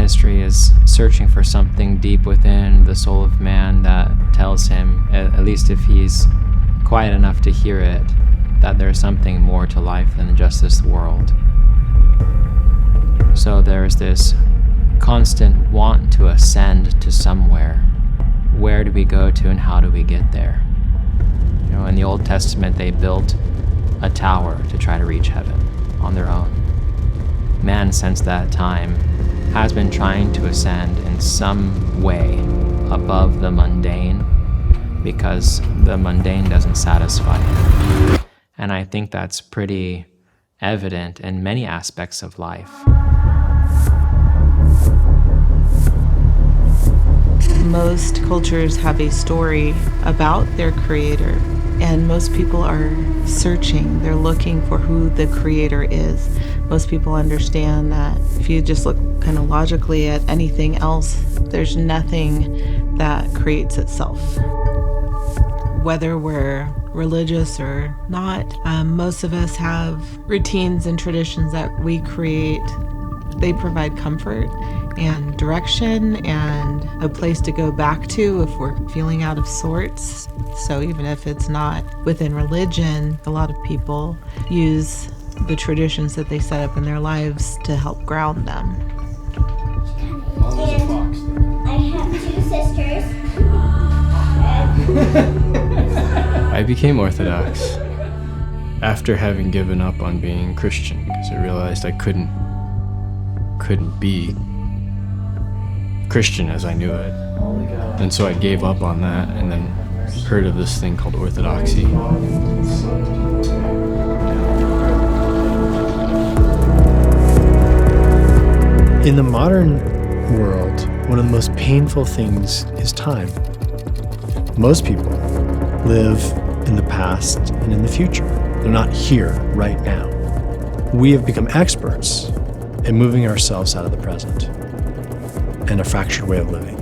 mystery is searching for something deep within the soul of man that tells him, at least if he's quiet enough to hear it, that there's something more to life than just this world. So there's this constant want to ascend to somewhere. Where do we go to and how do we get there? You know, in the Old Testament, they built a tower to try to reach heaven on their own. Man, since that time, has been trying to ascend in some way above the mundane because the mundane doesn't satisfy him. And I think that's pretty evident in many aspects of life. Most cultures have a story about their creator, and most people are searching. They're looking for who the creator is. Most people understand that if you just look kind of logically at anything else, there's nothing that creates itself. Whether we're religious or not, most of us have routines and traditions that we create. They provide comfort and direction and a place to go back to if we're feeling out of sorts. So even if it's not within religion, a lot of people use the traditions that they set up in their lives to help ground them. And I have two sisters. I became Orthodox after having given up on being Christian because I realized I couldn't be Christian as I knew it. And so I gave up on that and then heard of this thing called Orthodoxy. In the modern world, one of the most painful things is time. Most people live in the past and in the future. They're not here right now. We have become experts at moving ourselves out of the present and a fractured way of living.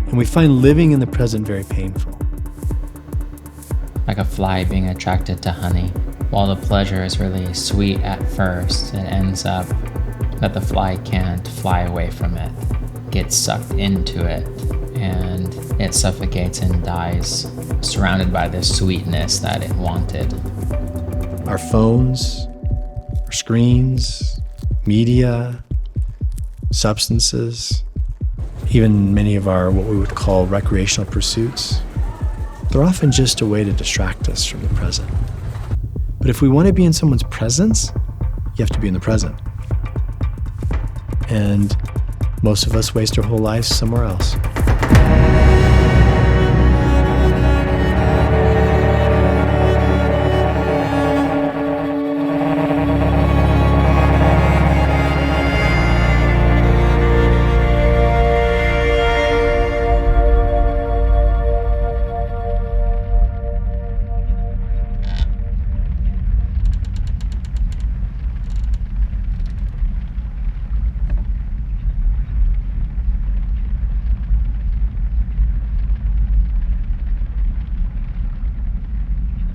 And we find living in the present very painful. Like a fly being attracted to honey. While the pleasure is really sweet at first, it ends up that the fly can't fly away from it, gets sucked into it, and it suffocates and dies, surrounded by this sweetness that it wanted. Our phones, our screens, media, substances, even many of our what we would call recreational pursuits, they're often just a way to distract us from the present. But if we want to be in someone's presence, you have to be in the present. And most of us waste our whole lives somewhere else.